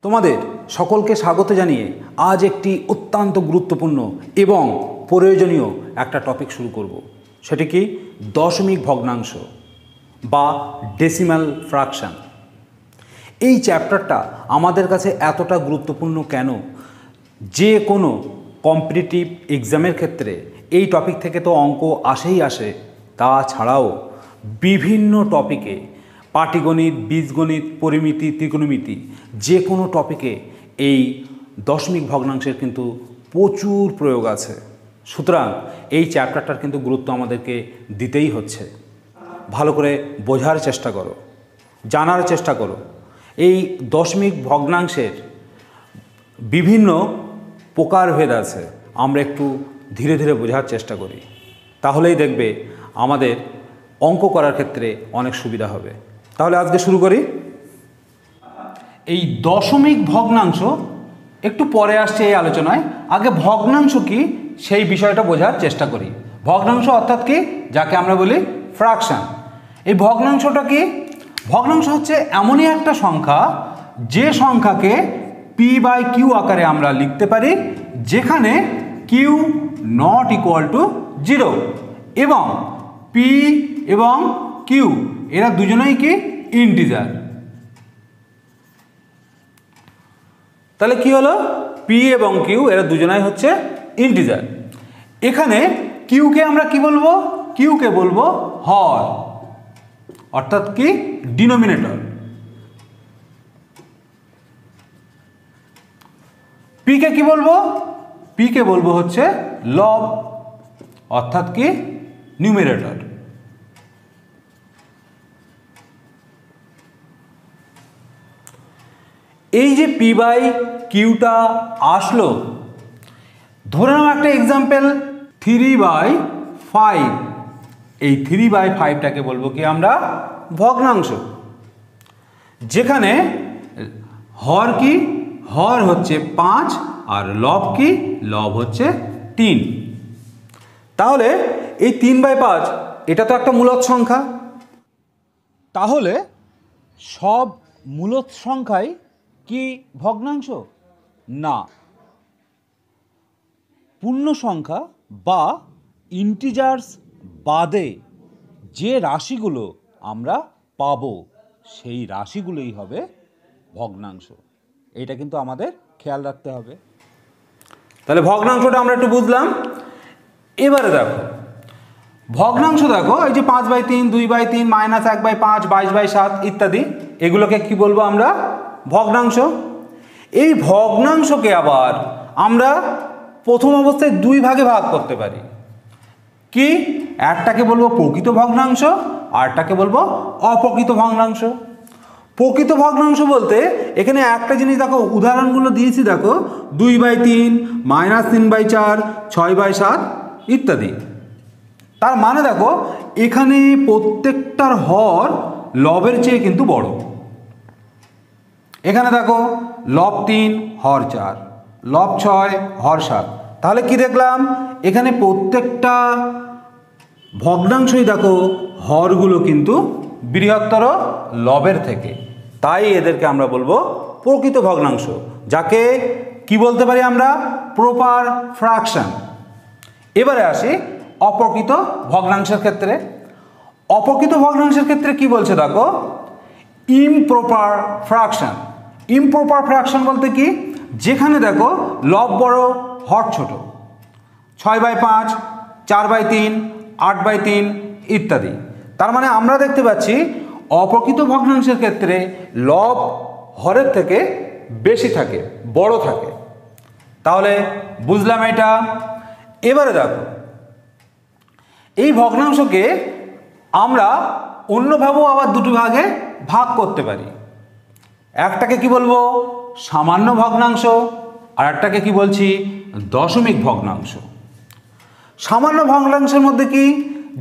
তোমাদের সকলকে স্বাগত জানিয়ে আজ একটি অত্যন্ত গুরুত্বপূর্ণ এবং প্রয়োজনীয় একটা টপিক শুরু করব। সেটি কি? দশমিক ভগ্নাংশ বা ডেসিমাল ফ্র্যাকশন। এই চ্যাপ্টারটা আমাদের কাছে এতটা গুরুত্বপূর্ণ কেন? যে কোনো কম্পিটিটিভ এক্সামের ক্ষেত্রে এই টপিক থেকে তো অঙ্ক আসে, তাছাড়াও বিভিন্ন টপিকে পাটিগণিত, বীজগণিত, পরিমিতি, ত্রিকোণমিতি যে কোনো টপিকে এই দশমিক ভগ্নাংশের কিন্তু প্রচুর প্রয়োগ আছে। সুতরাং এই চ্যাপ্টারটার কিন্তু গুরুত্ব আমাদেরকে দিতেই হচ্ছে। ভালো করে বোঝার চেষ্টা করো, জানার চেষ্টা করো। এই দশমিক ভগ্নাংশের বিভিন্ন প্রকারভেদ আছে, আমরা একটু ধীরে ধীরে বোঝার চেষ্টা করি, তাহলেই দেখবে আমাদের অঙ্ক করার ক্ষেত্রে অনেক সুবিধা হবে। তাহলে আজকে শুরু করি। এই দশমিক ভগ্নাংশ একটু পরে আসছে এই আলোচনায়, আগে ভগ্নাংশ কি সেই বিষয়টা বোঝার চেষ্টা করি। ভগ্নাংশ অর্থাৎ কি? যাকে আমরা বলি ফ্র্যাকশন। এই ভগ্নাংশটা কি? ভগ্নাংশ হচ্ছে এমনই একটা সংখ্যা যে সংখ্যাকে পি বাই কিউ আকারে আমরা লিখতে পারি, যেখানে কিউ নট ইকুয়াল টু 0 এবং পি এবং কিউ এরা দুজনেই কি ইন্টিজার। তাহলে কি হলো? পি এবং কিউ এরা দুজনাই হচ্ছে ইন্টিজার। এখানে কিউকে আমরা কি বলবো? কিউকে বলবো হর, অর্থাৎ কি ডিনোমিনেটর। পিকে কি বলবো? পিকে বলবো হচ্ছে লব, অর্থাৎ কি নিউমেরেটর। এই যে পি বাই কিউটা আসলো, ধরে নাও একটা এক্সাম্পল 3/5। এই 3/5টাকে বলবো কি আমরা? ভগ্নাংশ। যেখানে হর কি? হর হচ্ছে 5 আর লব কি? লব হচ্ছে 3। তাহলে এই 3/5 এটা তো একটা মূলদ সংখ্যা। তাহলে সব মূলদ সংখ্যাই কি ভগ্নাংশ? না, পূর্ণ সংখ্যা বা ইন্টিজার্স বাদে যে রাশিগুলো আমরা পাবো সেই রাশিগুলোই হবে ভগ্নাংশ। এইটা কিন্তু আমাদের খেয়াল রাখতে হবে। তাহলে ভগ্নাংশটা আমরা একটু বুঝলাম। এবারে দেখো ভগ্নাংশ, দেখো এই যে 5/3, 2/3, -1/5, 22/7 ইত্যাদি, এগুলোকে কি বলবো আমরা? ভগ্নাংশ। এই ভগ্নাংশকে আবার আমরা প্রথম অবস্থায় দুই ভাগে ভাগ করতে পারি। কি? একটাকে বলবো প্রকৃত ভগ্নাংশ, আরটাকে বলবো অপ্রকৃত ভগ্নাংশ। প্রকৃত ভগ্নাংশ বলতে এখানে একটা জিনিস দেখো, উদাহরণগুলো দিয়েছি দেখো, 2/3, -3/4, 6/7 ইত্যাদি। তার মানে দেখো এখানে প্রত্যেকটার হর লবের চেয়ে কিন্তু বড়। এখানে দেখো লব 3 হর 4, লব 6 হর 7। তাহলে কি দেখলাম? এখানে প্রত্যেকটা ভগ্নাংশই দেখো হরগুলো কিন্তু বৃহত্তর লবের থেকে, তাই এদেরকে আমরা বলবো প্রকৃত ভগ্নাংশ, যাকে কি বলতে পারি আমরা? Proper fraction. এবারে আসি অপ্রকৃত ভগ্নাংশের ক্ষেত্রে। অপ্রকৃত ভগ্নাংশের ক্ষেত্রে কি বলছে দেখো? Improper fraction. ইমপ্রপার ফ্র্যাকশন বলতে কি? যেখানে দেখো লব বড় হর ছোট, 6/5, 4/3, 8/3 ইত্যাদি। তার মানে আমরা দেখতে পাচ্ছি অপ্রকৃত ভগ্নাংশের ক্ষেত্রে লব হরের থেকে বেশি থাকে, বড় থাকে। তাহলে বুঝলাম এটা। এবারে দেখো এই ভগ্নাংশকে আমরা অন্যভাবেও আবার দুটো ভাগে ভাগ করতে পারি। একটাকে কি বলবো? সামান্য ভগ্নাংশ, আর একটাকে কি বলছি? দশমিক ভগ্নাংশ। সামান্য ভগ্নাংশের মধ্যে কি?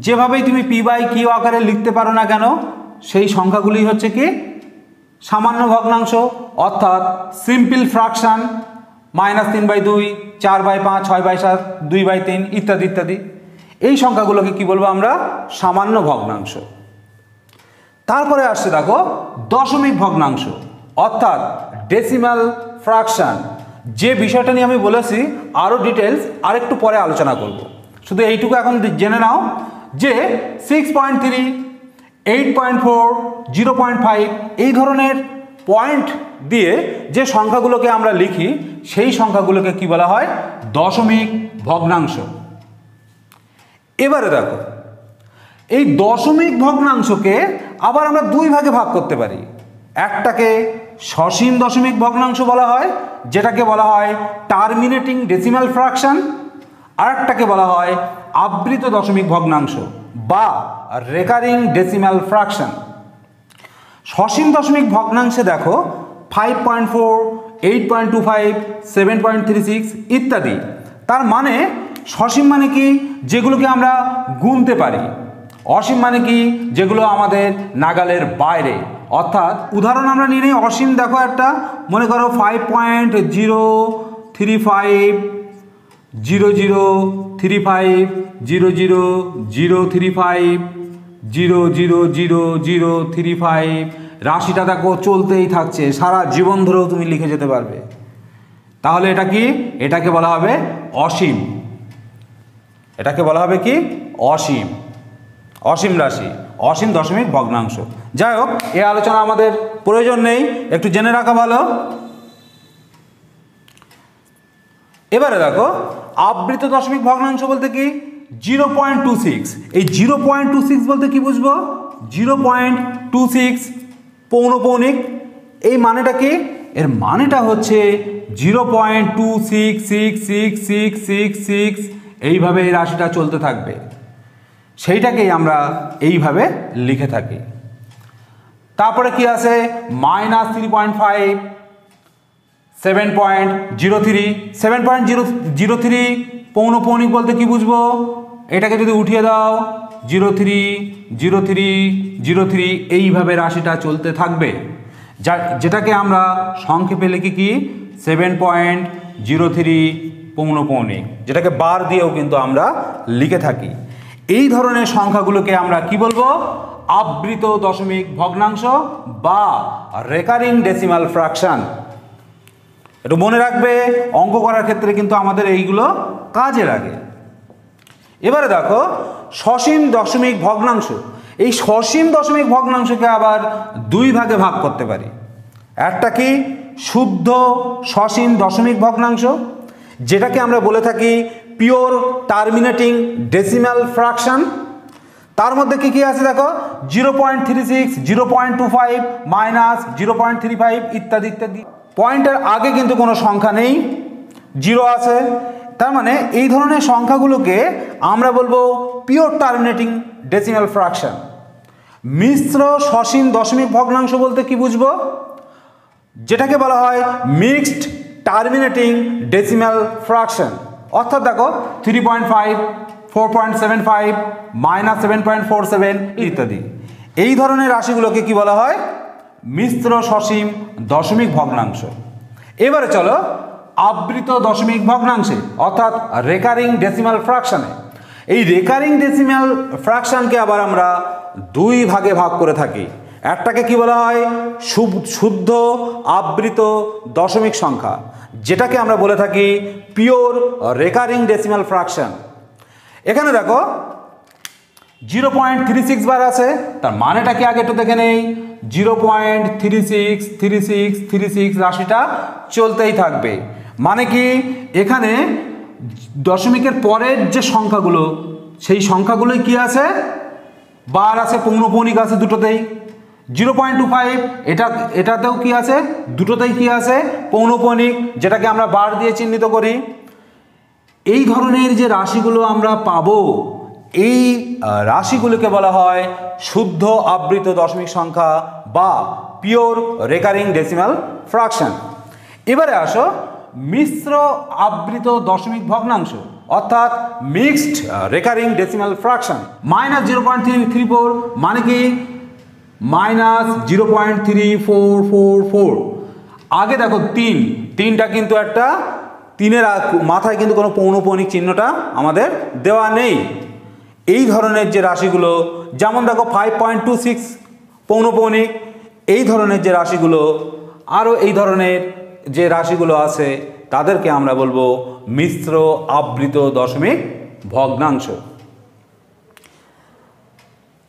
যেভাবেই তুমি পি বাই কিউ আকারে লিখতে পারো না কেন, সেই সংখ্যাগুলি হচ্ছে কি সামান্য ভগ্নাংশ, অর্থাৎ সিম্পল ফ্র্যাকশন, -3/2, 4/5, 6/7, 2/3 ইত্যাদি ইত্যাদি। এই সংখ্যাগুলোকে কি বলবো আমরা? সামান্য ভগ্নাংশ। তারপরে আসছে দেখো দশমিক ভগ্নাংশ, অর্থাৎ ডেসিমাল ফ্র্যাকশন, যে বিষয়টা নিয়ে আমি বলেছি আরও ডিটেলস আরেকটু পরে আলোচনা করব। শুধু এইটুকু এখন জেনে নাও যে 6.3, 8.4, 0.5 এই ধরনের পয়েন্ট দিয়ে যে সংখ্যাগুলোকে আমরা লিখি সেই সংখ্যাগুলোকে কি বলা হয়? দশমিক ভগ্নাংশ। এবারে দেখো, এই দশমিক ভগ্নাংশকে আবার আমরা দুই ভাগে ভাগ করতে পারি। একটাকে সসীম দশমিক ভগ্নাংশ বলা হয়, যেটাকে বলা হয় টার্মিনেটিং ডেসিমাল ফ্র্যাকশন, আর একটাকে বলা হয় আবৃত দশমিক ভগ্নাংশ বা রেকারিং ডেসিমাল ফ্র্যাকশন। সসীম দশমিক ভগ্নাংশে দেখো 5.4, 8.25, 7.36 ইত্যাদি। তার মানে সসীম মানে কি? যেগুলোকে আমরা গুনতে পারি। অসীম মানে কি? যেগুলো আমাদের নাগালের বাইরে। অর্থাৎ উদাহরণ আমরা নিয়ে নিই। অসীম দেখো একটা, মনে করো 5.035, 0035, 00035, 0000035। রাশিটা দেখো চলতেই থাকছে, সারা জীবন ধরেও তুমি লিখে যেতে পারবে। তাহলে এটা কি? এটাকে বলা হবে অসীম। এটাকে বলা হবে কি? অসীম। অসীম রাশি, অসীম দশমিক ভগ্নাংশ। যাই হোক, এই আলোচনা আমাদের প্রয়োজন নেই, একটু জেনে রাখা ভালো। এবারে দেখো, আবৃত দশমিক ভগ্নাংশ বলতে কি? 0.26। এই 0.26 বলতে কি বুঝবো? 0.26 পৌনপৌনিক। এই মানেটা কি? এর মানেটা হচ্ছে 0.26666666, এইভাবে এই রাশিটা চলতে থাকবে। সেইটাকেই আমরা এইভাবে লিখে থাকি। তারপরে কি আছে? -3.5, 7.03। 7.003 পৌনপৌনিক বলতে কি বুঝবো? এটাকে যদি উঠিয়ে দাও 03, 03, 03, এইভাবে রাশিটা চলতে থাকবে। যেটাকে আমরা সংক্ষেপে লিখি কি? 7.03 পৌনপৌনিক, যেটাকে বার দিয়েও কিন্তু আমরা লিখে থাকি। এই ধরনের সংখ্যাগুলোকে আমরা কি বলবো? আবৃত দশমিক ভগ্নাংশ বা রেকারিং ডেসিমাল ফ্র্যাকশন। একটু মনে রাখবে, অঙ্ক করার ক্ষেত্রে কিন্তু আমাদের এইগুলো কাজে লাগে। এবারে দেখো, সসীম দশমিক ভগ্নাংশ। এই সসীম দশমিক ভগ্নাংশকে আবার দুই ভাগে ভাগ করতে পারি। একটা কি? শুদ্ধ সসীম দশমিক ভগ্নাংশ, যেটাকে আমরা বলে থাকি পিওর টার্মিনেটিং ডেসিমাল ফ্র্যাকশন। তার মধ্যে কি কি আছে দেখো? 0.36, 0.25, -0.35 ইত্যাদি ইত্যাদি। পয়েন্টের আগে কিন্তু কোনো সংখ্যা নেই, জিরো আছে। তার মানে এই ধরনের সংখ্যাগুলোকে আমরা বলবো পিওর টার্মিনেটিং ডেসিমাল ফ্র্যাকশন। মিশ্র সসীম দশমিক ভগ্নাংশ বলতে কি বুঝবো? যেটাকে বলা হয় মিক্সড টার্মিনেটিং ডেসিমাল ফ্র্যাকশন। অর্থাৎ দেখো 3.5, 4.75, -7.47 ইত্যাদি। এই ধরনের রাশিগুলোকে কি বলা হয়? মিশ্র সসীম দশমিক ভগ্নাংশ। এবারে চলো আবৃত দশমিক ভগ্নাংশে, অর্থাৎ রেকারিং ডেসিমাল ফ্র্যাকশনে। এই রেকারিং ডেসিমাল ফ্র্যাকশনকে আবার আমরা দুই ভাগে ভাগ করে থাকি। একটাকে কি বলা হয়? শুদ্ধ আবৃত দশমিক সংখ্যা, যেটাকে আমরা বলে থাকি পিওর রেকারিং ডেসিমাল ফ্র্যাকশন। এখানে দেখো 0.36 বার আছে, তার মানেটা কি আগে একটু দেখে নেই। 0.363636 রাশিটা চলতেই থাকবে। মানে কি? এখানে দশমিকের পরের যে সংখ্যাগুলো, সেই সংখ্যাগুলোই কি আছে? বার আছে, পৌনপৌনিক আছে দুটোতেই। 0.25 এটাতেও কি আছে? দুটোতেই কি আছে? পৌনপৌনিক, যেটাকে আমরা বার দিয়ে চিহ্নিত করি। এই ধরনের যে রাশিগুলো আমরা পাবো, এই রাশিগুলোকে বলা হয় শুদ্ধ আবৃত দশমিক সংখ্যা বা পিওর রেকারিং ডেসিমাল ফ্র্যাকশন। এবারে আসো মিশ্র আবৃত দশমিক ভগ্নাংশ, অর্থাৎ মিক্সড রেকারিং ডেসিমাল ফ্র্যাকশন। -0.334 মানে কি? -0.3444। আগে দেখো তিনটা কিন্তু একটা, তিনের মাথায় কিন্তু কোনো পৌনপৌনিক চিহ্নটা আমাদের দেওয়া নেই। এই ধরনের যে রাশিগুলো, যেমন দেখো 5.26 পৌনপৌনিক, এই ধরনের যে রাশিগুলো আরও এই ধরনের যে রাশিগুলো আছে তাদেরকে আমরা বলবো মিশ্র আবৃত দশমিক ভগ্নাংশ।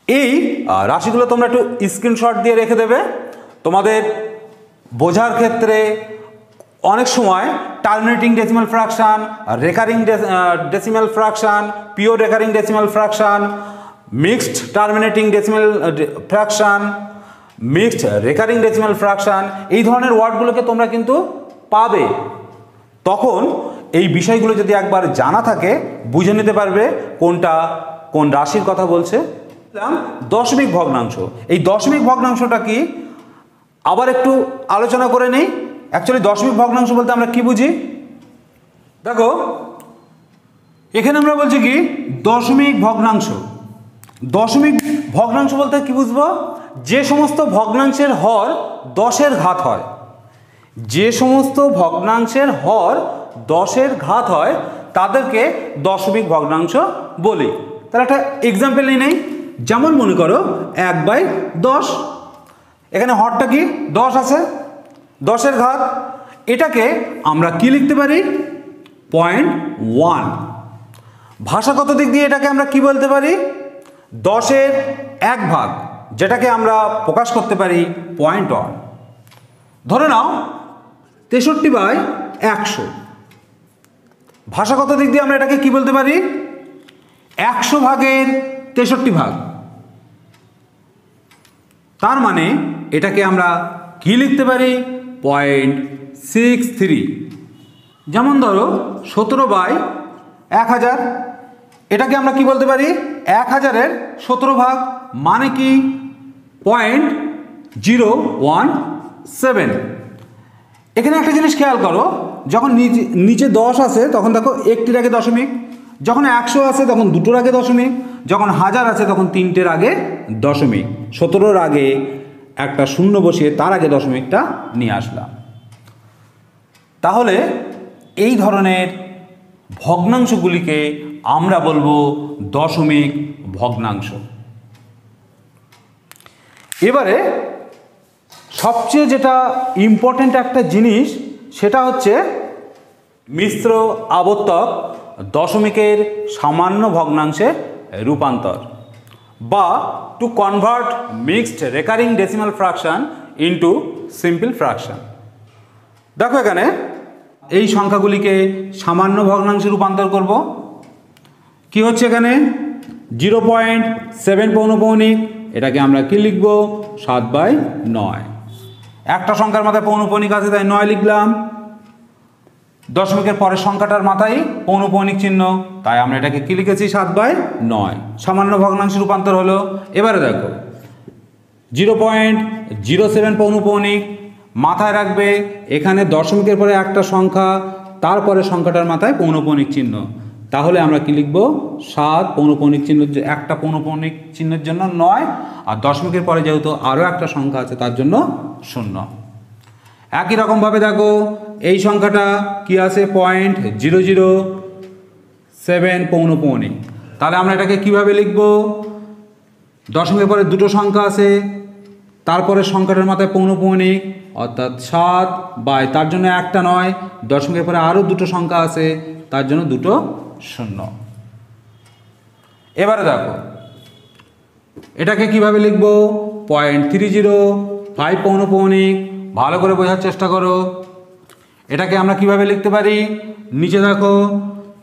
এই রাশিগুলো তোমরা একটু স্ক্রিনশট দিয়ে রেখে দেবে। তোমাদের বোঝার ক্ষেত্রে অনেক সময় terminating decimal fraction, recurring decimal fraction, pure recurring decimal fraction, mixed terminating decimal fraction, mixed recurring decimal fraction, এই ধরনের ওয়ার্ডগুলোকে তোমরা কিন্তু পাবে। তখন এই বিষয়গুলো যদি একবার জানা থাকে বুঝে নিতে পারবে কোনটা কোন রাশির কথা বলছে। দশমিক ভগ্নাংশ, এই দশমিক ভগ্নাংশটা কি আবার একটু আলোচনা করে নেই। অ্যাকচুয়ালি দশমিক ভগ্নাংশ বলতে আমরা কি বুঝি দেখো, এখানে আমরা বলছি কি দশমিক ভগ্নাংশ। দশমিক ভগ্নাংশ বলতে কি বুঝবো, যে সমস্ত ভগ্নাংশের হর 10-এর ঘাত হয়, যে সমস্ত ভগ্নাংশের হর 10-এর ঘাত হয় তাদেরকে দশমিক ভগ্নাংশ বলি। তাহলে একটা এক্সাম্পল নিয়ে নেই, যেমন মনে করো 1/10, এখানে হরটা কি 10 আছে, 10-এর ঘাত, এটাকে আমরা কি লিখতে পারি 0.1। ভাষাগত দিক দিয়ে এটাকে আমরা কি বলতে পারি 10-এর 1 ভাগ, যেটাকে আমরা প্রকাশ করতে পারি 0.1। ধরে নাও 63/100, ভাষাগত দিক দিয়ে আমরা এটাকে কি বলতে পারি 100 ভাগের 63 ভাগ। তার মানে এটাকে আমরা কি লিখতে পারি 0.63। যেমন ধরো 17/1000, এটাকে আমরা কি বলতে পারি 1000-এর 17 ভাগ, মানে কি 0.017। এখানে একটা জিনিস খেয়াল করো, যখন নিচে 10 আছে তখন দেখো একটির আগে দশমিক, যখন 100 আছে তখন দুটোর আগে দশমিক, যখন 1000 আছে তখন তিনটের আগে দশমিক। 17-র আগে একটা শূন্য বসিয়ে তার আগে দশমিকটা নিয়ে আসলাম। তাহলে এই ধরনের ভগ্নাংশগুলিকে আমরা বলবো দশমিক ভগ্নাংশ। এবারে সবচেয়ে যেটা ইম্পর্ট্যান্ট একটা জিনিস সেটা হচ্ছে মিশ্র আবর্তক দশমিকের সামান্য ভগ্নাংশে রূপান্তর, বা to convert mixed recurring decimal fraction into simple fraction. দেখো এখানে এই সংখ্যাগুলিকে সামান্য ভগ্নাংশে রূপান্তর করব। কি হচ্ছে এখানে 0.7 পৌনঃপৌনিক, এটাকে আমরা কি লিখব 7/9। একটা সংখ্যার মাথায় পৌনঃপৌনিক আছে তাই 9 লিখলাম, দশমিকের পরের সংখ্যাটার মাথায় পৌনঃপৌনিক চিহ্ন, তাই আমরা এটাকে কি লিখেছি 7/9। সামান্য ভগ্নাংশে রূপান্তর হলো। এবারে দেখো 0.07 পৌনঃপৌনিক, মাথায় রাখবে এখানে দশমিকের পরে একটা সংখ্যা, তারপরে সংখ্যাটার মাথায় পৌনঃপৌনিক চিহ্ন, তাহলে আমরা কি লিখব 7 পৌনঃপৌনিক চিহ্ন, একটা পৌনঃপৌনিক চিহ্নের জন্য 9, আর দশমিকের পরে যেহেতু আরও একটা সংখ্যা আছে তার জন্য 0। একই রকমভাবে দেখো এই সংখ্যাটা কি আছে 0.007 পৌনঃপৌনিক, তাহলে আমরা এটাকে কিভাবে লিখব, দশমিকের পরে দুটো সংখ্যা আছে, তারপরে সংখ্যাটার মাথায় পৌনঃপৌনিক অর্থাৎ 7 বাই তার জন্য একটা 9, দশমিকের পরে আরও দুটো সংখ্যা আছে তার জন্য দুটো 0। এবারে দেখো এটাকে কিভাবে লিখব 0.305 পৌনঃপৌনিক, ভালো করে বোঝার চেষ্টা করো। এটাকে আমরা কিভাবে লিখতে পারি, নিচে দেখো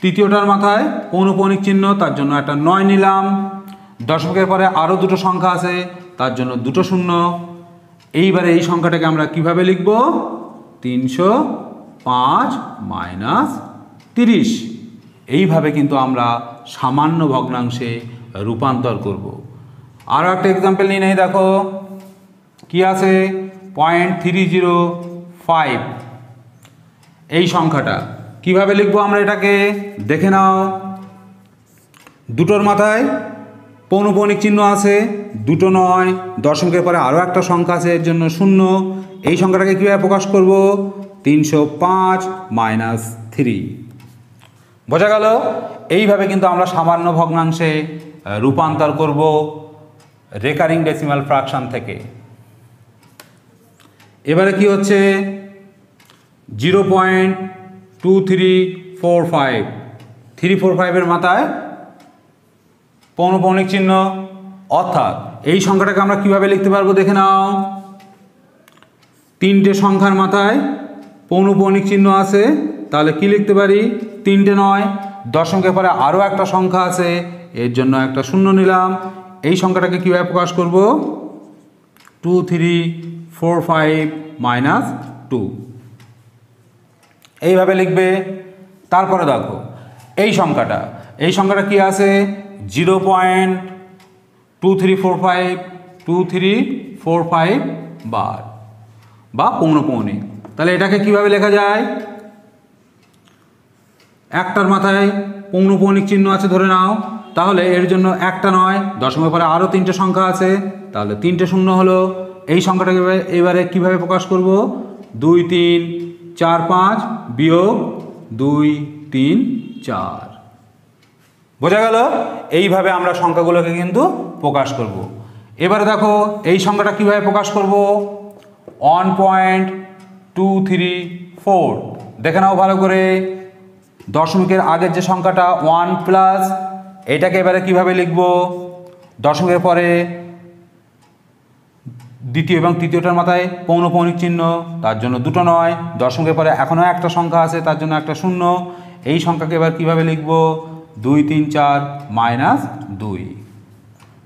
তৃতীয়টার মাথায় পৌনঃপৌনিক চিহ্ন, তার জন্য একটা 9 নিলাম, দশমিকের পরে আরও দুটো সংখ্যা আছে তার জন্য দুটো 0। এইবারে এই সংখ্যাটাকে আমরা কিভাবে লিখব 305 - 30। এইভাবে কিন্তু আমরা সামান্য ভগ্নাংশে রূপান্তর করব। আরও একটা এক্সাম্পল নিয়ে নেই, দেখো কি আছে 0.305, এই সংখ্যাটা কিভাবে লিখবো আমরা এটাকে দেখে নাও। দুটোর মাথায় পৌনঃপৌনিক চিহ্ন আছে, দুটো 9, দশমিকের পরে আরও একটা সংখ্যা আছে এর জন্য 0। এই সংখ্যাটাকে কীভাবে প্রকাশ করব 305 - 3। বোঝা গেল? এইভাবে কিন্তু আমরা সামান্য ভগ্নাংশে রূপান্তর করব রেকারিং ডেসিমাল ফ্র্যাকশন থেকে। এবারে কি হচ্ছে 0.2345, 345-এর মাথায় পৌনঃপুনিক চিহ্ন, অর্থাৎ এই সংখ্যাটাকে আমরা কিভাবে লিখতে পারবো দেখে নাও। তিনটে সংখ্যার মাথায় পৌনঃপুনিক চিহ্ন আছে, তাহলে কি লিখতে পারি, তিনটে নয়, দশমিকের পরে আরও একটা সংখ্যা আছে, এর জন্য একটা শূন্য নিলাম। এই সংখ্যাটাকে কীভাবে প্রকাশ করব, 2345 - 2, এইভাবে লিখবে। তারপরে দেখো এই সংখ্যাটা কি আছে, 0.2345 বার বা পৌনঃপুনিক। তাহলে এটাকে কিভাবে লেখা যায়, একটার মাথায় পৌনঃপুনিক চিহ্ন আছে ধরে নাও, তাহলে এর জন্য একটা নয়, দশমিকের পরে আরও তিনটে সংখ্যা আছে, তাহলে তিনটে শূন্য হলো। এই সংখ্যাটাকে এবারে কিভাবে প্রকাশ করব, 2 3 4 5 বিয়োগ 2 3 4। বোঝা গেল? এইভাবে আমরা সংখ্যাগুলোকে কিন্তু প্রকাশ করব। এবারে দেখো এই সংখ্যাটা কিভাবে প্রকাশ করব, 1.234, দেখে নাও ভালো করে। দশমিকের আগের যে সংখ্যাটা 1 প্লাস, এটাকে এবারে কিভাবে লিখব, দশমিকের পরে দ্বিতীয় এবং তৃতীয়টার মাথায় পৌনঃপুনিক চিহ্ন, তার জন্য দুটো নয়, দশমিকের পরে এখনও একটা সংখ্যা আছে, তার জন্য একটা শূন্য। এই সংখ্যাকে এবার কিভাবে লিখব, 2 3 4 - 2।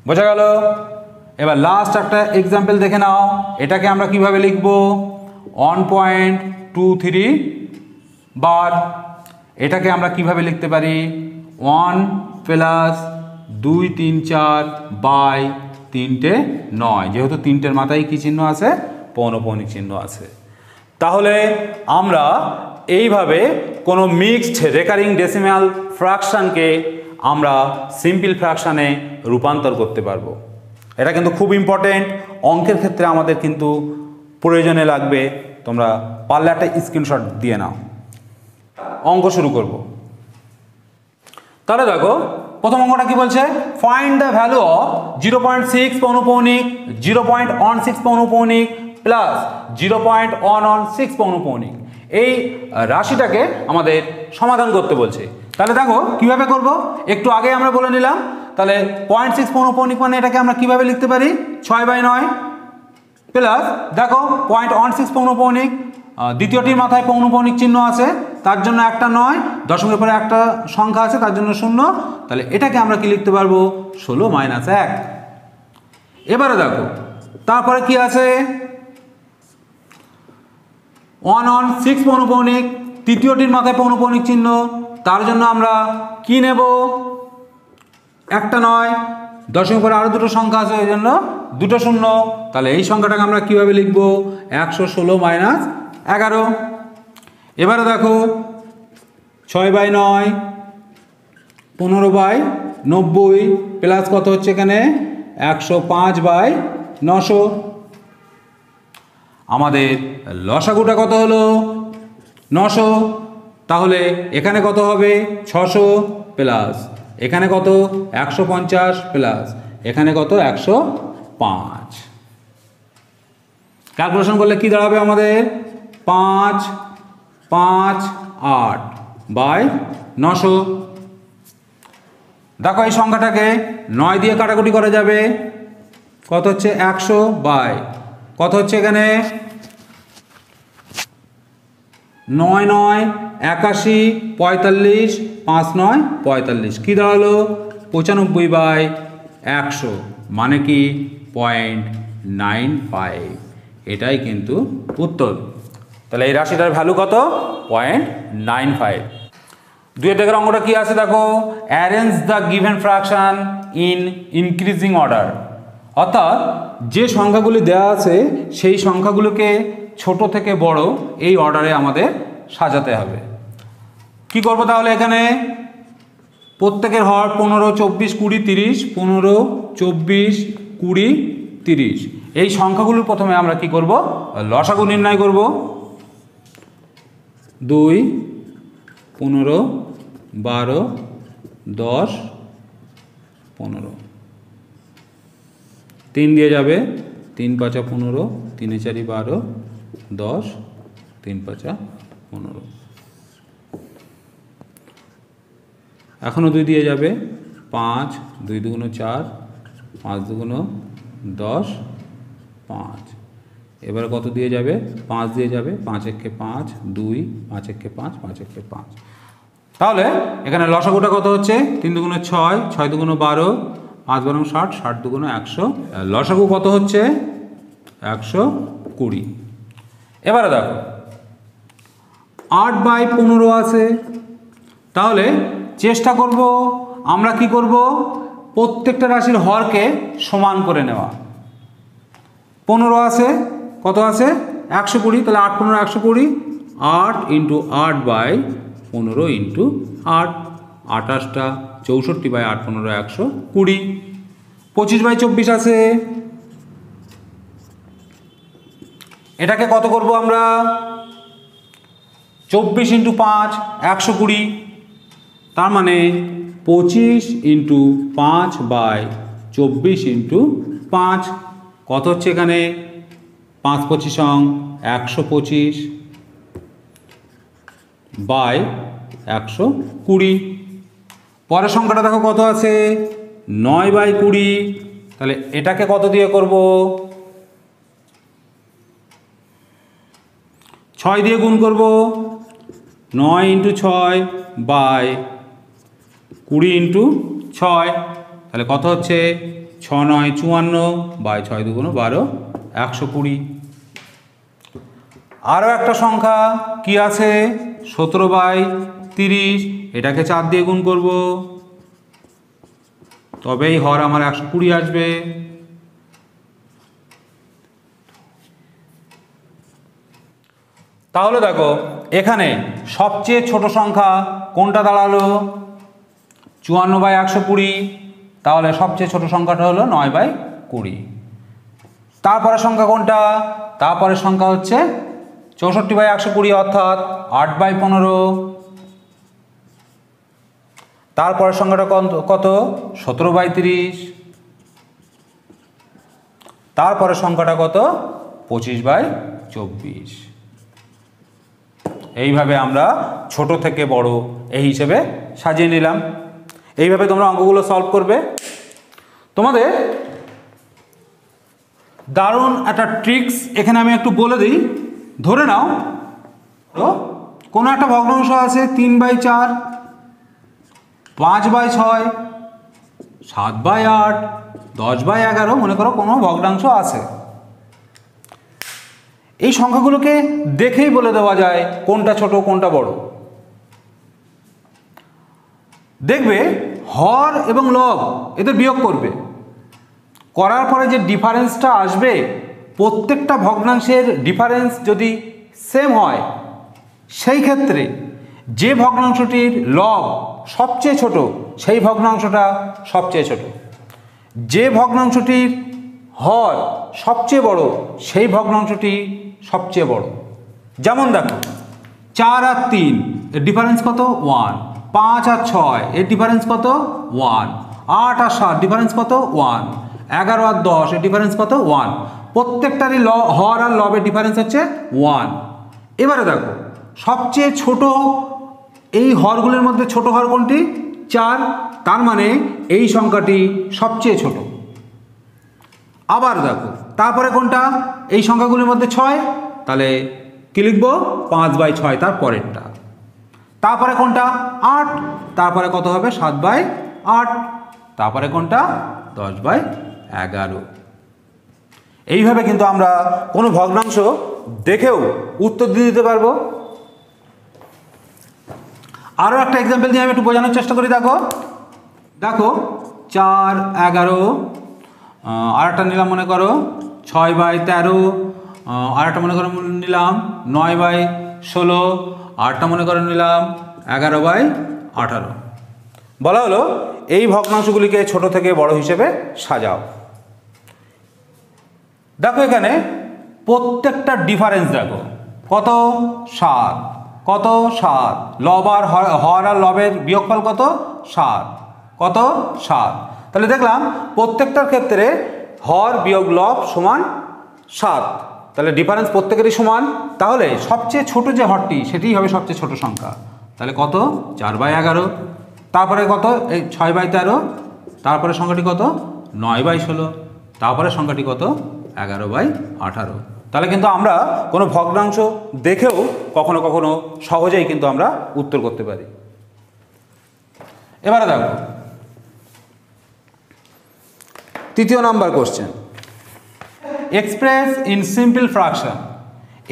বোঝা গেল? এবার লাস্ট একটা এক্সাম্পল দেখে নাও, এটাকে আমরা কিভাবে লিখব, 1.23 বার, এটাকে আমরা কিভাবে লিখতে পারি, 1 প্লাস 2 3 4 বাই 3টে 9, যেহেতু তিনটের মাথায় কি চিহ্ন আছে, পৌনঃপুনিক চিহ্ন আছে। তাহলে আমরা এইভাবে কোনো মিক্সড রেকারিং ডেসিমাল ফ্র্যাকশানকে আমরা সিম্পল ফ্র্যাকশানে রূপান্তর করতে পারবো। এটা কিন্তু খুব ইম্পর্টেন্ট, অঙ্কের ক্ষেত্রে আমাদের কিন্তু প্রয়োজনে লাগবে। তোমরা পারলে একটা স্ক্রিনশট দিয়ে নাও। অঙ্ক শুরু করব। তাহলে দেখো প্রথম অঙ্কটা কি বলছে, ফাইন্ড দ্য ভ্যালু অফ 0.6 পৌনঃপুনিক, 0.16 পৌনঃপুনিক প্লাস 0.116 পৌনঃপুনিক। এই রাশিটাকে আমাদের সমাধান করতে বলছে। তাহলে দেখো কিভাবে করব, একটু আগে আমরা বলে নিলাম। তাহলে 0.6 পৌনঃপুনিক মানে এটাকে আমরা কিভাবে লিখতে পারি, 6/9 প্লাস দেখো 0.16 পৌনঃপুনিক, দ্বিতীয়টির মাথায় পৌনঃপুনিক চিহ্ন আছে, তার জন্য একটা নয়, দশমিকের পরে একটা সংখ্যা আছে, তার জন্য শূন্য। তাহলে এটাকে আমরা কি লিখতে পারবো, 16 - 1। এবারে দেখো তারপরে কি আছে, 116 পৌনঃপুনিক, তৃতীয়টির মাথায় পৌনঃপুনিক চিহ্ন, তার জন্য আমরা কি নেব, একটা নয়, দশমিকের পরে আরও দুটো সংখ্যা আছে, ওই জন্য দুটো শূন্য। তাহলে এই সংখ্যাটাকে আমরা কিভাবে লিখব, 116 - 11। এবারে দেখো 6/9 15/90 প্লাস কত হচ্ছে এখানে, 105/900। আমাদের লসাগুটা কত হলো, 900। তাহলে এখানে কত হবে, 600 প্লাস এখানে কত, 150 প্লাস এখানে কত, 105। ক্যালকুলেশন করলে কি দাঁড়াবে আমাদের, 558/900। দেখো এই সংখ্যাটাকে 9 দিয়ে কাটাকুটি করা যাবে, কত হচ্ছে, 100 বাই কত হচ্ছে এখানে, 9 9 81 45 5 9 45, কি দাঁড়ালো, 95/100, মানে কি 0.95। এটাই কিন্তু উত্তর। তাহলে এই রাশিটার ভ্যালু কত, 0.95। 2 দাগের অঙ্কটা কি আছে দেখো, arrange the given fraction in increasing order. অর্থাৎ যে সংখ্যাগুলি দেওয়া আছে সেই সংখ্যাগুলোকে ছোট থেকে বড় এই অর্ডারে আমাদের সাজাতে হবে। কি করব তাহলে, এখানে প্রত্যেকের হর 15 24 20 30, 15 24 20 30, এই সংখ্যাগুলোর প্রথমে আমরা কি করব, লসাগু নির্ণয় করব। 2 15 12 10 15, 3 দিয়ে যাবে, 3 5 15, 3 4 12, 10, 3 × 5 = 15। এখনও 2 দিয়ে যাবে, 5, 2 × 2 = 4, 5 × 2 = 10, 5। এবার কত দিয়ে যাবে? 5 দিয়ে যাবে, 5 × 1 = 5, 2, 5 × 1 = 5, 5 × 1 = 5। তাহলে এখানে লসাগুটা কত হচ্ছে? 3 × 2 = 6, 6 × 2 = 12, 5 × 12 = 60, 60 × 2 = 100। লসাগু কত হচ্ছে? 120। এবারে দেখো 8/15 আছে, তাহলে চেষ্টা করব আমরা কি করব, প্রত্যেকটা রাশির হরকে সমান করে নেওয়া। 15 আছে, কত আছে? 120, তাহলে 8 × 15 = 120, 8 × 8/15 × 8, 28টা, 64/8 = 120। 25/24 আছে, এটাকে কত করব আমরা? 24 × 5 120, তার মানে 25 × 5/24 × 5 কত হচ্ছে এখানে? 5 × 25 = 125 /120। পরের সংখ্যাটা দেখো কত আছে? 9/20, তাহলে এটাকে কত দিয়ে করব? 6 দিয়ে গুণ করব, 9 × 6 /20 × 6, তাহলে কত হচ্ছে? 6 × 9 = 54, 6 × 2 = 12, 120। আরও একটা সংখ্যা কি আছে? 17/30, এটাকে 4 দিয়ে গুণ করব, তবেই হর আমার 120 আসবে। তাহলে দেখো এখানে সবচেয়ে ছোট সংখ্যা কোনটা দাঁড়ালো? 54/120, তাহলে সবচেয়ে ছোট সংখ্যাটা হলো 9/20। তারপরের সংখ্যা কোনটা? তারপরের সংখ্যা হচ্ছে 64/120, অর্থাৎ 8/15। তারপরের সংখ্যাটা কত? 17/30। তারপরের সংখ্যাটা কত? 25/24। এইভাবে আমরা ছোট থেকে বড় এই হিসেবে সাজিয়ে নিলাম। এইভাবে তোমরা অঙ্কগুলো সলভ করবে। তোমাদের দারুণ একটা ট্রিক্স এখানে আমি একটু বলে দিই। ধরে নাও কোনো একটা ভগ্নাংশ আছে 3/4, 5/6, 7/8, 10/11, মনে করো কোনো ভগ্নাংশ আছে। এই সংখ্যাগুলোকে দেখেই বলে দেওয়া যায় কোনটা ছোট কোনটা বড়। দেখবে হর এবং লব এদের বিয়োগ করবে, করার পরে যে ডিফারেন্সটা আসবে, প্রত্যেকটা ভগ্নাংশের ডিফারেন্স যদি সেম হয়, সেই ক্ষেত্রে যে ভগ্নাংশটির লব সবচেয়ে ছোট সেই ভগ্নাংশটা সবচেয়ে ছোট, যে ভগ্নাংশটির হর সবচেয়ে বড় সেই ভগ্নাংশটি সবচেয়ে বড়। যেমন দেখো 4 আর 3 এর ডিফারেন্স কত? 1। 5 আর 6 এর ডিফারেন্স কত? 1। 8 আর 7 ডিফারেন্স কত? 1। 11 আর 10 এর ডিফারেন্স কত? 1। প্রত্যেকটারই হর আর লবের ডিফারেন্স হচ্ছে 1। এবারে দেখো সবচেয়ে ছোট এই হরগুলোর মধ্যে ছোট হর কোনটি? 4, তার মানে এই সংখ্যাটি সবচেয়ে ছোট। আবার দেখো তারপরে কোনটা? এই সংখ্যাগুলির মধ্যে 6, তাহলে কি লিখবো? 5/6 তার পরেরটা। তারপরে কোনটা? 8, তারপরে কত হবে? 7/8, তারপরে কোনটা? 10/11। এইভাবে কিন্তু আমরা কোনো ভগ্নাংশ দেখেও উত্তর দিয়ে দিতে পারবো। আরও একটা এক্সাম্পল দিয়ে আমি একটু বোঝানোর চেষ্টা করি। দেখো 4, 11, আর একটা নিলাম মনে করো 6/13, আর একটা মনে করো নিলাম 9/16, আরটা মনে করো নিলাম 11/18। বলা হলো এই ভগ্নাংশগুলিকে ছোট থেকে বড় হিসেবে সাজাও। দেখো এখানে প্রত্যেকটা ডিফারেন্স দেখো কত? 7। কত? 7। লব আর হর আর লবের বিয়োগফল কত? 7। কত? 7। তাহলে দেখলাম প্রত্যেকটার ক্ষেত্রে হর বিয়োগ লব সমান 7। তাহলে ডিফারেন্স প্রত্যেকেরই সমান। তাহলে সবচেয়ে ছোট যে হরটি সেটিই হবে সবচেয়ে ছোট সংখ্যা। তাহলে কত? 4/11। তারপরে কত? এই 6/13। তারপরে সংখ্যাটি কত? 9/16। তারপরে সংখ্যাটি কত? 11/18। তাহলে কিন্তু আমরা কোনো ভগ্নাংশ দেখেও কখনো কখনো সহজেই কিন্তু আমরা উত্তর করতে পারি। এবারে দেখো তৃতীয় number question, express in simple fraction.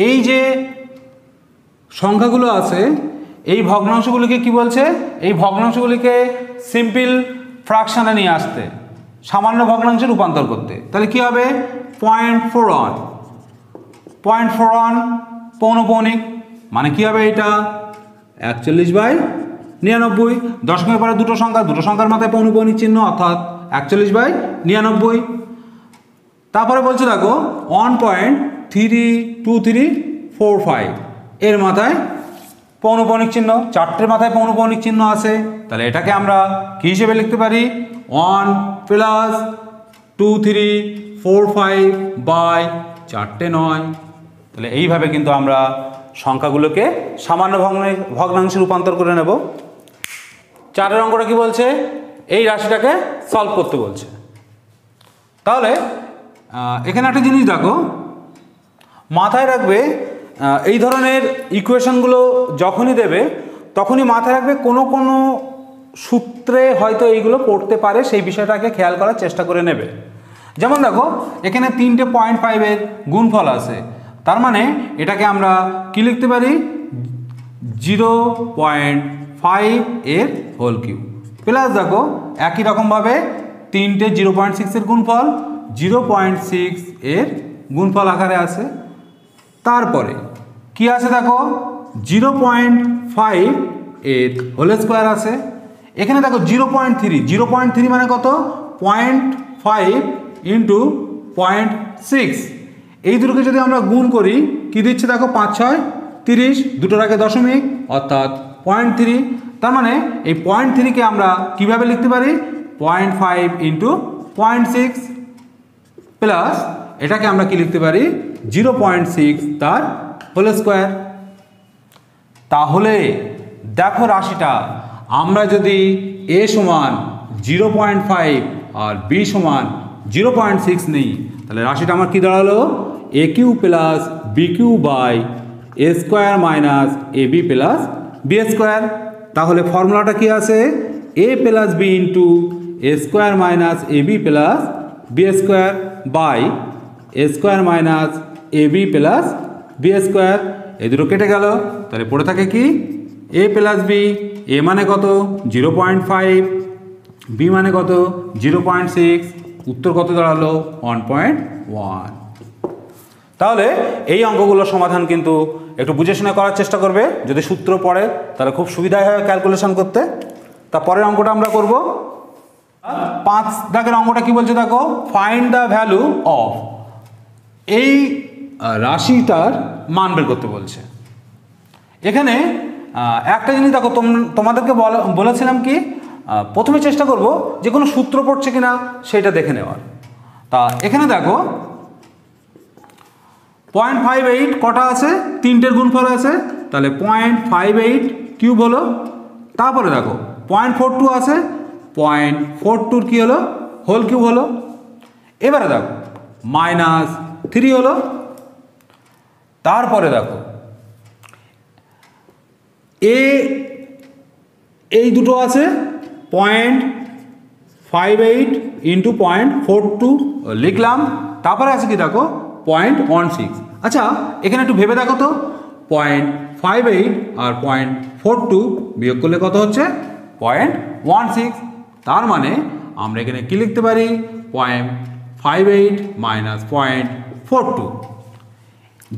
এই যে সংখ্যাগুলো আছে এই ভগ্নাংশগুলিকে কি বলছে? এই ভগ্নাংশগুলিকে সিম্পল ফ্র্যাকশনে নিয়ে আসতে, সামান্য ভগ্নাংশে রূপান্তর করতে। তাহলে কি হবে? 0.41 0.41 পৌনপৌনিক, মানে কি হবে এটা? 41/99। দশমিকের পরে দুটো সংখ্যার মাথায় পৌনপৌনিক চিহ্ন, অর্থাৎ 41/99। তারপরে বলছে দেখো 1.32345 এর মাথায় পৌনপৌনিক চিহ্ন, চারটের মাথায় পৌনপৌনিক চিহ্ন আছে। তাহলে এটাকে আমরা কি হিসেবে লিখতে পারি? 1 + 2345/4 9। তাহলে এইভাবে কিন্তু আমরা সংখ্যাগুলোকে সামান্য ভগ্নাংশে রূপান্তর করে নেব। 4 অঙ্কটা কি বলছে? এই রাশিটাকে সলভ করতে বলছে। তাহলে এখানে একটা জিনিস দেখো, মাথায় রাখবে এই ধরনের ইকুয়েশনগুলো যখনই দেবে তখনই মাথায় রাখবে কোনো কোনো সূত্রে হয়তো এইগুলো পড়তে পারে, সেই বিষয়টাকে খেয়াল করার চেষ্টা করে নেবে। যেমন দেখো এখানে 3টে 0.5-এর গুণফল আছে, তার মানে এটাকে আমরা কি লিখতে পারি? 0.5 এর হোল কিউব। প্লাস দেখো একই রকমভাবে 3টে 0.6-এর গুণফল 0.6 এর গুণফল আকারে আছে। তারপরে কি আছে দেখো 0.5 এর হোল স্কোয়ার আছে। এখানে দেখো 0.3 মানে কত? 0.5 × 0.6। এই দুটোকে যদি আমরা গুণ করি কি দিচ্ছে দেখো? 5 6 30, দুটোর আগে দশমিক, অর্থাৎ 0.3। তার মানে এই 0.3কে আমরা কিভাবে লিখতে পারি? 0.5 × 0.6 প্লাস এটাকে আমরা কি লিখতে পারি? 0.6 তার হোল স্কোয়ার। তাহলে দেখো রাশিটা আমরা যদি a সমান 0.5 আর b সমান 0.6 নেই, তাহলে রাশিটা আমার কি দাঁড়ালো? aq + bq/a² - ab + b²। তাহলে ফর্মুলাটা কি আছে? a + b × a² - ab + b² by a² - ab + b²। এই দুটো কেটে গেল, তাহলে পড়ে থাকে কি? a + b। a মানে কত? 0.5, b মানে কত? 0.6। উত্তর কত দাঁড়ালো? 1.1। তাহলে এই অঙ্কগুলোর সমাধান কিন্তু একটু বুঝে শুনে করার চেষ্টা করবে। যদি সূত্র পড়ে তাহলে খুব সুবিধাই হয় ক্যালকুলেশন করতে। তারপরের অঙ্কটা আমরা করব। 5 দাগের অঙ্কটা কি বলছে দেখো? Find the value of. এই রাশিটার মান বের করতে বলছে। এখানে একটা জিনিস দেখো, তোমাদেরকে বলেছিলাম কি প্রথমে চেষ্টা করব যে কোনো সূত্র পড়ছে কিনা সেটা দেখে নেওয়ার। তা এখানে দেখো 0.58 কটা আছে? 3টের গুণফল আছে, তাহলে 0.58 কিউব হলো। তারপরে দেখো 0.42 আছে, 0.42 কি হলো? হোল কিউব হলো। এবারে দেখো -3 হলো। তারপরে দেখো এই দুটো আছে 0.58 × 0.42 লিখলাম। তারপরে আছে কি দেখো 0.16। আচ্ছা এখানে একটু ভেবে দেখো তো, 0.58 আর 0.42 বিয়োগ করলে কত হচ্ছে? 0.16। তার মানে আমরা এখানে কি লিখতে পারি? 0.58 - 0.42।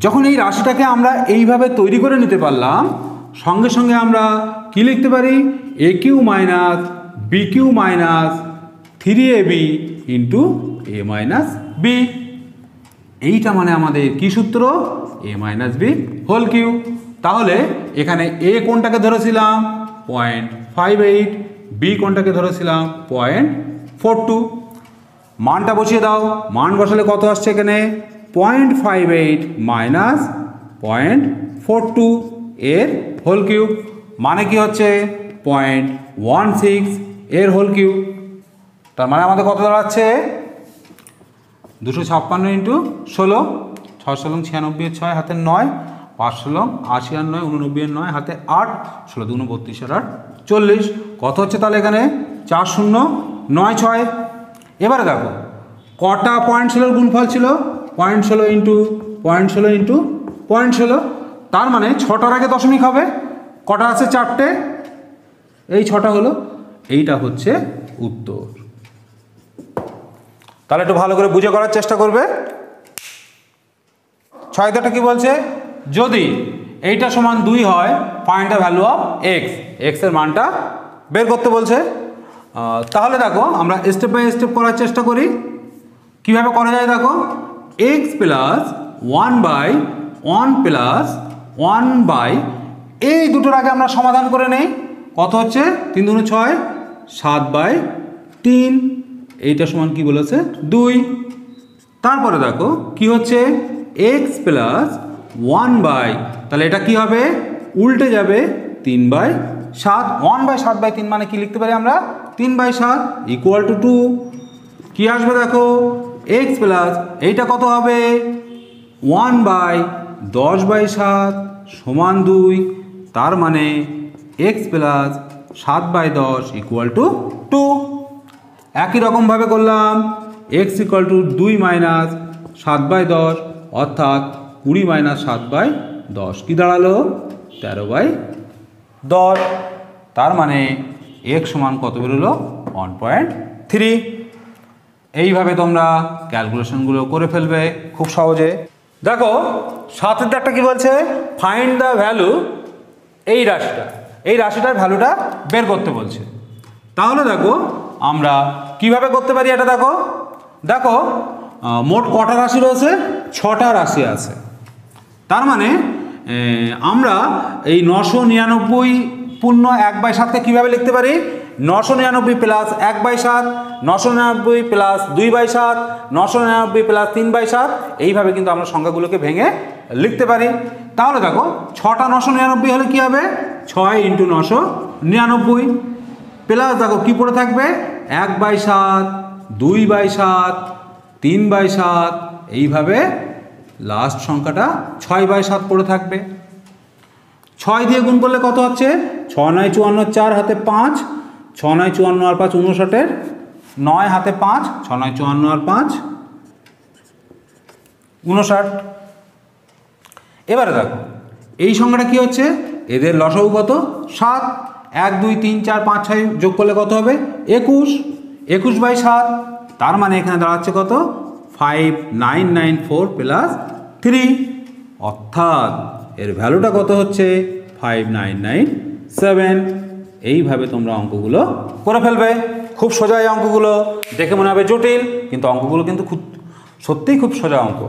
যখন এই রাশিটাকে আমরা এইভাবে তৈরি করে নিতে পারলাম, সঙ্গে সঙ্গে আমরা কি লিখতে পারি? aq - bq - 3ab × a - b। এইটা মানে আমাদের কি সূত্র? a - b whole cube. তাহলে এখানে a কোনটাকে ধরেছিলাম? 0.58, b কোনটাকে ধরেছিলাম? 0.42। মানটা বসিয়ে দাও। মান বসালে কত আসছে? এখানে 0.58 মাইনাস 0.42 এর হোল কিউব, মানে কি হচ্ছে 0.16 এর হোল কিউব। তার মানে আমাদের কত দাঁড়াচ্ছে 256 ইন্টু 16, 6 16 96 6 হাতে 9, 5 16 80 আর 9 89 9 হাতে 8, 16 2 32 আর 40, কত হচ্ছে তাহলে এখানে 4096। এবারে দেখো কটা 0.16 গুণফল ছিল 0.16 ইন্টু 0.16 ইন্টু 0.16, তার মানে 6টার আগে দশমিক হবে, কটা আছে 4টে, এই 6টা হলো, এইটা হচ্ছে উত্তর। তাহলে একটু ভালো করে বুঝে করার চেষ্টা করবে। 6টা কি বলছে, যদি এইটা সমান 2 হয় find the value of x, x এর মানটা বের করতে বলছে। তাহলে দেখো আমরা স্টেপ বাই স্টেপ করার চেষ্টা করি, কিভাবে করা যায় দেখো। এক্স প্লাস 1/1 প্লাস 1 এই দুটোর আগে আমরা সমাধান করে নেই, কত হচ্ছে 3 2 6 7/3, এইটা সমান কি বলেছে 2। তারপরে দেখো কি হচ্ছে এক্স প্লাস 1 তাহলে এটা কি হবে উল্টে যাবে 3/7, 1/7/3 মানে কি লিখতে পারি আমরা 3/7 ইকুয়াল টু 2। কি আসবে দেখো এক্স প্লাস এইটা কত হবে 1/10/7 সমান 2, তার মানে এক্স প্লাস 7/10 ইকুয়াল টু 2। একই রকমভাবে করলাম এক্স ইকুয়াল টু 2 মাইনাস 7/10 অর্থাৎ 20 মাইনাস 7/10 কি দাঁড়ালো 13/10, তার মানে এক্স সমান কত বেরোলো 1.3। এইভাবে তোমরা ক্যালকুলেশনগুলো করে ফেলবে খুব সহজে। দেখো 7এর দাগটা কি বলছে ফাইন্ড দ্য ভ্যালু, এই রাশিটার ভ্যালুটা বের করতে বলছে। তাহলে দেখো আমরা কিভাবে করতে পারি এটা দেখো। দেখো মোট কটা রাশি রয়েছে 6টা রাশি আছে, তার মানে আমরা এই 999 পূর্ণ 1/7কে কীভাবে লিখতে পারি 999 প্লাস 1/7, 999 প্লাস 2/7, 999 প্লাস 3/7, এইভাবে কিন্তু আমরা সংখ্যাগুলোকে ভেঙে লিখতে পারি। তাহলে দেখো 6টা 999 হলে কী হবে 6 ইন্টু 999 প্লাস দেখো কী পড়ে থাকবে 1/7, 2/7, 3/7, এইভাবে লাস্ট সংখ্যাটা 6/7 পড়ে থাকবে। 6 দিয়ে গুণ করলে কত হচ্ছে 6 9 54, 4 হাতে 5, 6 9 54 আর 5 59, 9 হাতে 5, 6 9 54 আর 5 59। এবারে দেখো এই সংখ্যাটা কি হচ্ছে এদের লসাগু কত 7, 1 2 3 4 5 6 যোগ করলে কত হবে 21, 21/7, তার মানে এখানে দাঁড়াচ্ছে কত 5994 প্লাস 3, অর্থাৎ এর ভ্যালুটা কত হচ্ছে 5997। এইভাবে তোমরা অঙ্কগুলো করে ফেলবে, খুব সোজা এই অঙ্কগুলো, দেখে মনে হবে জটিল কিন্তু অঙ্কগুলো কিন্তু সত্যিই খুব সোজা অঙ্ক।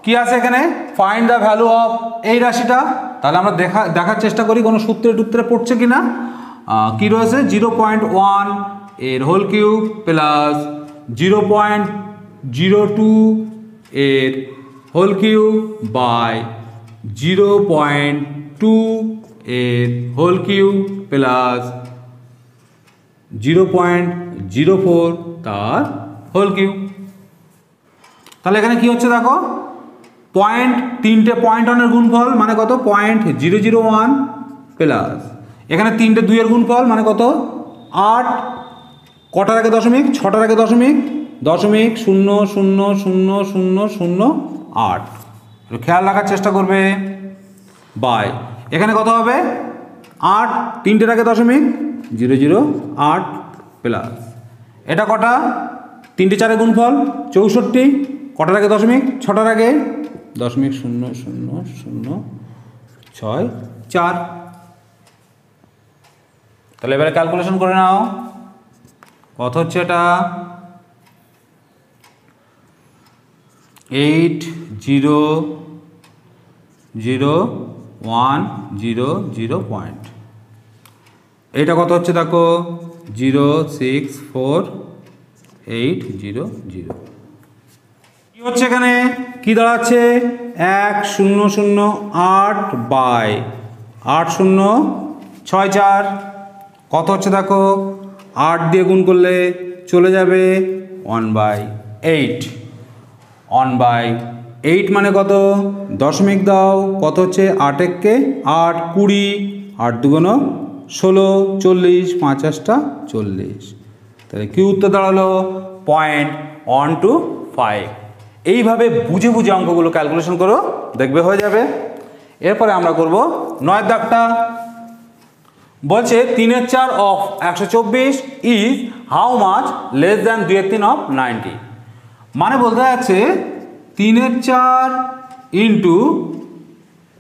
কি আছে এখানে ফাইন্ড দ্য ভ্যালু অফ এই রাশিটা, তাহলে আমরা দেখার চেষ্টা করি কোনো সূত্রে পড়ছে কিনা। কি রয়েছে 0.1 এর হোল কিউব প্লাস 0.02 এর হোল কিউব বাই 0.2 এর হোল কিউব প্লাস 0.04 তার হোল কিউব। তাহলে এখানে কি হচ্ছে দেখো তিনটে 0.1 গুণফল মানে কত 0.001 প্লাস এখানে 3টে 2 এর গুণফল মানে কত 8, কটার আগে দশমিক 6টার আগে দশমিক 0.000008, খেয়াল রাখার চেষ্টা করবে বাই এখানে কত হবে 8, 3টের আগে দশমিক 008 প্লাস এটা কটা 3টে 4 গুণফল 64, কটার আগে দশমিক 6টার আগে 0.00064। তাহলে এবারে ক্যালকুলেশন করে নাও কত হচ্ছে এটা 8001000 পয়েন্ট, এইটা কত হচ্ছে দেখো 06480 কি হচ্ছে এখানে, কি দাঁড়াচ্ছে 1008 বাই 8064 কত হচ্ছে দেখো, 8 দিয়ে গুণ করলে চলে যাবে 1/8। 1/8 মানে কত, দশমিক দাও, কত হচ্ছে 8 একে 8, 20, 8 দুগুণ 16, 40, 5 8টা 40। তাহলে কি উত্তর দাঁড়ালো 0.125। এইভাবে বুঝে বুঝে অঙ্কগুলো ক্যালকুলেশন করো, দেখবে হয়ে যাবে। এরপরে আমরা করব 9 দাগটা। বলছে 3/4 of 124 is how much less than 2/3 of 90। মানে বলতে যাচ্ছে 3/4 ইন্টু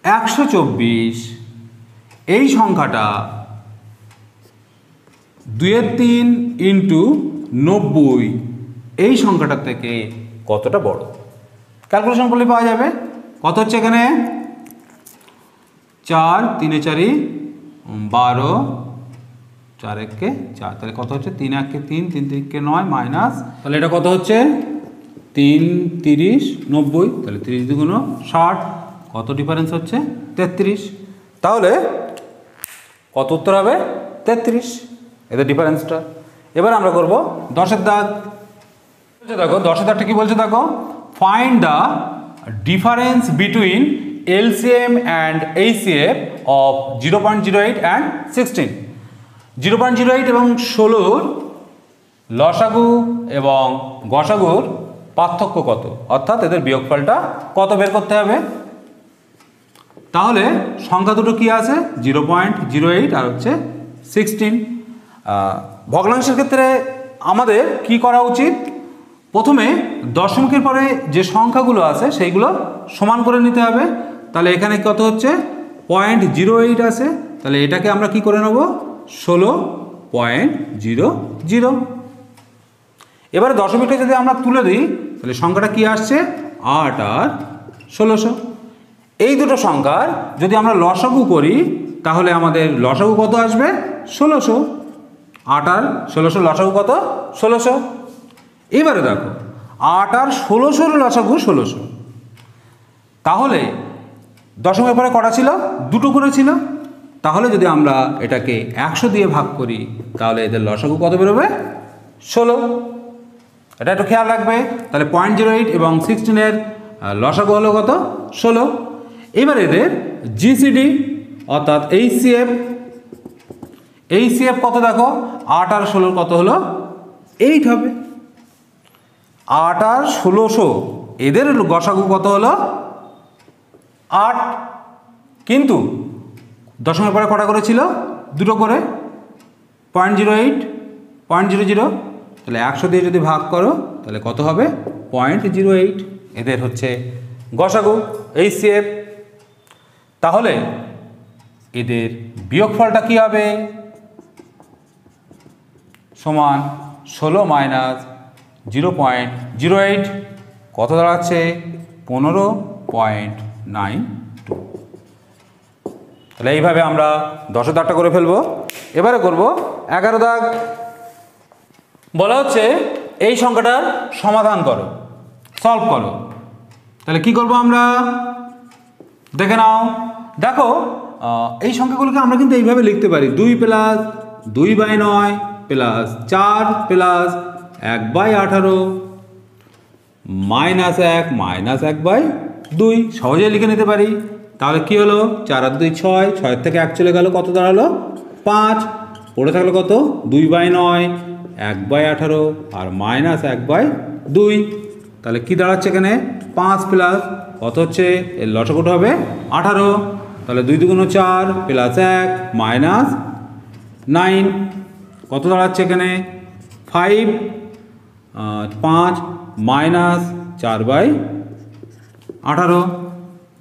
124 এই সংখ্যাটা 2/3 ইন্টু 90 এই সংখ্যাটার থেকে কতটা বড়। ক্যালকুলেশন করলে পাওয়া যাবে। কত হচ্ছে এখানে 4 3 4 12, 4 1 4, তাহলে কত হচ্ছে 3 1 3, 3 3 9 মাইনাস, তাহলে এটা কত হচ্ছে 3 30 90, তাহলে 30 দুগুণ 60, কত ডিফারেন্স হচ্ছে 33। তাহলে কত উত্তর হবে 33, এদের ডিফারেন্সটা। এবার আমরা করব 10 দাগ। দেখো 10 দাগটা কি বলছে দেখো, find the difference between LCM and HCF of 0.08 and 16। 0.08 এবং 16 লসাগু এবং গসাগুর পার্থক্য কত, অর্থাৎ এদের বিয়োগফলটা কত বের করতে হবে। তাহলে সংখ্যা দুটো কি আছে 0.08 আর হচ্ছে 16। ভগ্নাংশের ক্ষেত্রে আমাদের কি করা উচিত, প্রথমে দশমিকের পরে যে সংখ্যাগুলো আছে সেইগুলো সমান করে নিতে হবে। তাহলে এখানে কত হচ্ছে 0.08 আছে, তাহলে এটাকে আমরা কি করে নেব 16.00। এবারে দশমিকটা যদি আমরা তুলে দিই তাহলে সংখ্যাটা কি আসছে 8 আর 1600। এই দুটো সংখ্যার যদি আমরা লসাগু করি তাহলে আমাদের লসাগু কত আসবে 1600। 8 আর 1600 লসাগু কত 1600। এবারে দেখো 8 আর 1600 লসাগু 1600, তাহলে দশমিকের পরে কটা ছিল, দুটো করে ছিল। তাহলে যদি আমরা এটাকে 100 দিয়ে ভাগ করি তাহলে এদের লসাগু কত বেরোবে 16। এটা একটু খেয়াল রাখবে। তাহলে 0.08 এবং 16 এর লসাগু হলো কত 16। এবার এদের জিসিডি অর্থাৎ HCF কত দেখো 8 আর 16 কত হলো 8 হবে। 8 আর 1600 এদের গসাগু কত হলো 8, কিন্তু দশমের পরে কটা করে ছিল, দুটো করে 0.08 0.00, তাহলে 100 দিয়ে যদি ভাগ করো তাহলে কত হবে 0.08। এদের হচ্ছে গসাগু HCF। তাহলে এদের বিয়োগফলটা কি হবে সমান 16 মাইনাস 0.08 কত দাঁড়াচ্ছে 15.92। তাহলে এইভাবে আমরা 10 দাগটা করে ফেলবো। এবারে করব 11 দাগ। বলা হচ্ছে এই সংখ্যাটার সমাধান করো, সলভ করো। তাহলে কি করব আমরা দেখে নাও। দেখো এই সংখ্যাগুলোকে আমরা কিন্তু এইভাবে লিখতে পারি 2 plus 2/9 plus 4 plus 1/18 minus 1 minus 1/2 সহজেই লিখে নিতে পারি। তাহলে কি হলো 4 আর 2 6, 6 থেকে 1 চলে গেল, কত দাঁড়ালো 5, পড়ে থাকলো কত 2/9 1/18 আর মাইনাস 1/2। তাহলে কি দাঁড়াচ্ছে এখানে 5 প্লাস কত হচ্ছে এর লসাগুটা হবে 18, তাহলে 2 দুগুণ 4 প্লাস 1 মাইনাস 9 কত দাঁড়াচ্ছে এখানে 5, 5 মাইনাস 4/18,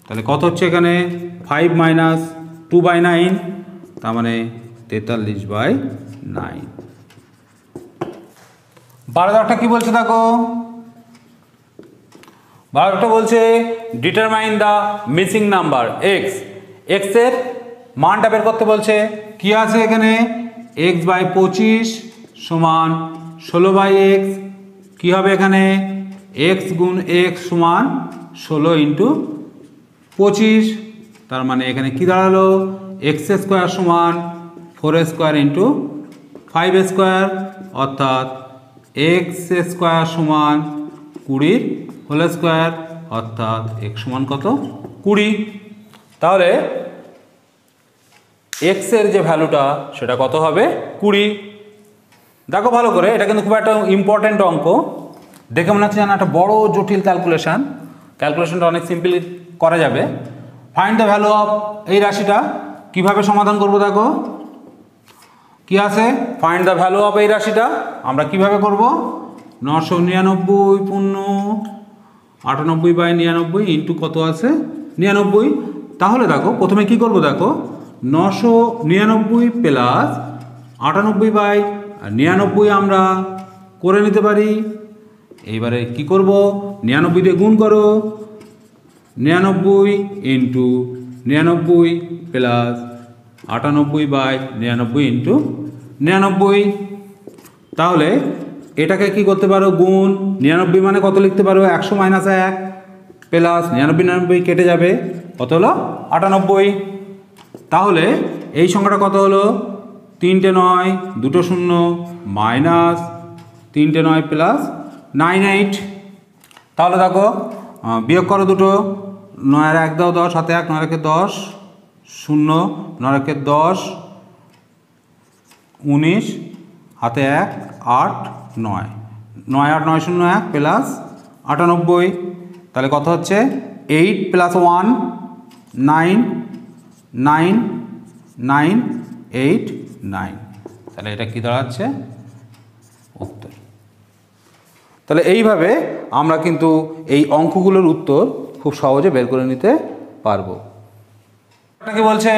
তাহলে কত হচ্ছে এখানে 5 মাইনাস 2/9, তার মানে 43/9। 12 দাগটা কি বলছে দেখো, 12 দাগটা বলছে determine the missing number x। x এর মানটা বের করতে বলছে। কি আছে এখানে x/25 সমান 16/x, কি হবে এখানে এক্স গুণ এক্স সমান 16 ইন্টু 25, তার মানে এখানে কি দাঁড়ালো এক্স স্কোয়ার সমান 4 স্কোয়ার ইন্টু 5 স্কোয়ার, অর্থাৎ এক্স স্কোয়ার সমান 20 হোল স্কোয়ার, অর্থাৎ এক্স সমান কত 20। তাহলে এক্স এর যে ভ্যালুটা সেটা কত হবে 20। দেখো ভালো করে, এটা কিন্তু খুব একটা ইম্পর্টেন্ট অঙ্ক, দেখে মনে হচ্ছে যেন একটা বড় জটিল ক্যালকুলেশনটা অনেক সিম্পলি করা যাবে। ফাইন্ড দ্য ভ্যালু অফ এই রাশিটা কিভাবে সমাধান করব, দেখো কি আছে, ফাইন্ড দ্য ভ্যালু অফ এই রাশিটা আমরা কিভাবে করব, 999 পূর্ণ 98/99 ইন্টু কত আছে 99। তাহলে দেখো প্রথমে কি করব, দেখো 999 প্লাস 98/99 আমরা করে নিতে পারি। এইবারে কি করব, 99 দিয়ে গুণ করো, 99 ইন্টু 99 প্লাস 98/99 ইন্টু 99। তাহলে এটাকে কি করতে পারো গুণ, 99 মানে কত লিখতে পারো 100 - 1 প্লাস 99 কেটে যাবে, কত হলো 98। তাহলে এই সংখ্যাটা কত হলো 3টে 9 2টো 0 মাইনাস 3টে 9 প্লাস 98। তাহলে দেখো বিয়োগ করো দুটো, 9 আর 1 দাও 10, হাতে 1, 9 একে 10, 0 9 একে 10, 19, হাতে 1, 8 9, 9 8 9 0 1 প্লাস 98। তাহলে কত হচ্ছে 8 প্লাস 1 9 9 9 8 9। তাহলে এটা কি দাঁড়াচ্ছে উত্তর। তাহলে এইভাবে আমরা কিন্তু এই অঙ্কগুলোর উত্তর খুব সহজে বের করে নিতে পারবো। কি বলছে,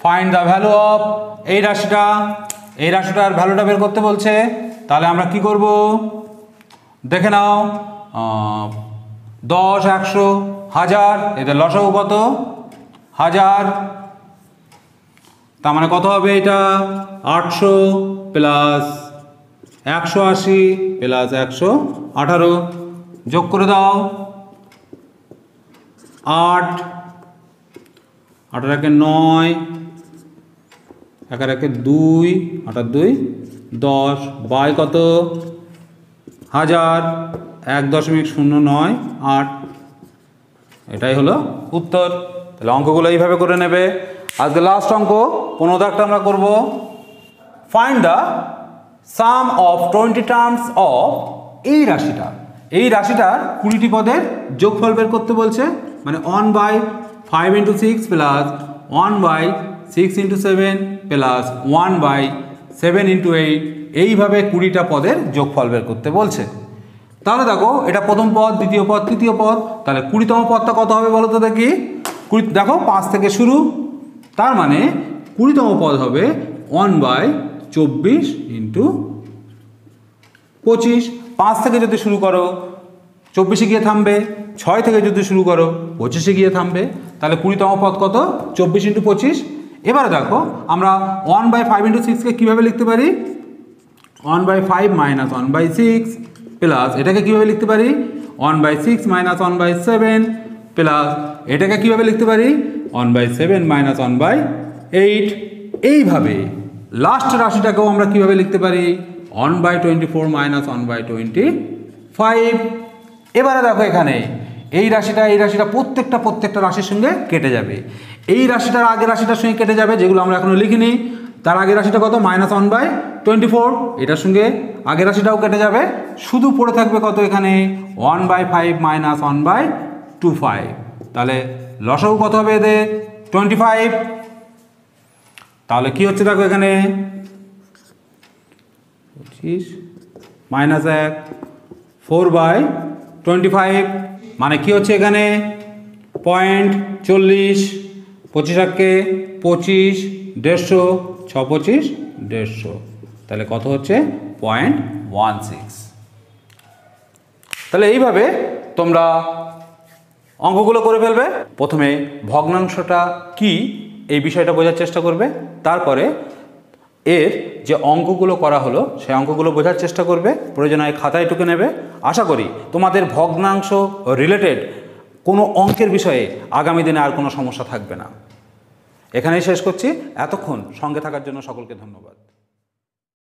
ফাইন্ড দ্য ভ্যালু অফ এই রাশিটার ভ্যালুটা বের করতে বলছে। তাহলে আমরা কি করব, দেখে নাও 10 100 1000, এদের লসাগু কত 1000, তার মানে কত হবে এটা 800 প্লাস 180 প্লাস 118, যোগ করে দাও 8 8 একে 9 1 একে 2 8 আর 2 10 বাই কত 1000 1.098। এটাই হলো উত্তর। তাহলে অঙ্কগুলো এইভাবে করে নেবে। আজকে লাস্ট অঙ্ক 15 দাগটা আমরা করব। Find the some of 20 terms of এই রাশিটার 20টি পদের যোগফল বের করতে বলছে। মানে 1/5 × 6 প্লাস 1/6 × 7 প্লাস 1/7 × 8, এইভাবে 20টা পদের যোগফল বের করতে বলছে। তাহলে দেখো এটা প্রথম পদ, দ্বিতীয় পদ, তৃতীয় পদ। তাহলে 20তম পদটা কত হবে বলো তো দেখি। 20 দেখো 5 থেকে শুরু, তার মানে 20তম পদ হবে 1/24 × 25। 5 থেকে যদি শুরু করো 24-এ গিয়ে থামবে, 6 থেকে যদি শুরু করো 25-এ গিয়ে থামবে। তাহলে 20তম পদ কত 24 × 25। এবারে দেখো আমরা 1/5 × 6কে কীভাবে লিখতে পারি, 1/5 - 1/6 প্লাস এটাকে কীভাবে লিখতে পারি 1/6 - 1/7 প্লাস এটাকে কীভাবে লিখতে পারি 1/7 - 1/8। এইভাবে লাস্ট রাশিটাকেও আমরা কীভাবে লিখতে পারি 1/24 - 1/25। এবারে দেখো এখানে এই রাশিটা প্রত্যেকটা রাশির সঙ্গে কেটে যাবে। এই রাশিটার আগের রাশিটার সঙ্গে কেটে যাবে, যেগুলো আমরা এখনো লিখিনি। তার আগের রাশিটা কত -1/24, এটার সঙ্গে আগের রাশিটাও কেটে যাবে। শুধু পড়ে থাকবে কত এখানে 1/5 - 1/25। তাহলে লসাগু কত হবে এদের 25। তাহলে কি হচ্ছে দেখো এখানে 25 - 1 4/25, মানে কি হচ্ছে এখানে 0.40, 25 25 150 6 25 150, তাহলে কত হচ্ছে 0.16। তাহলে এইভাবে তোমরা অঙ্কগুলো করে ফেলবে। প্রথমে ভগ্নাংশটা কি এই বিষয়টা বোঝার চেষ্টা করবে, তারপরে এর যে অঙ্কগুলো করা হলো সেই অঙ্কগুলো বোঝার চেষ্টা করবে, প্রয়োজন হয় খাতায় টুকে নেবে। আশা করি তোমাদের ভগ্নাংশ রিলেটেড কোনো অঙ্কের বিষয়ে আগামী দিনে আর কোনো সমস্যা থাকবে না। এখানেই শেষ করছি। এতক্ষণ সঙ্গে থাকার জন্য সকলকে ধন্যবাদ।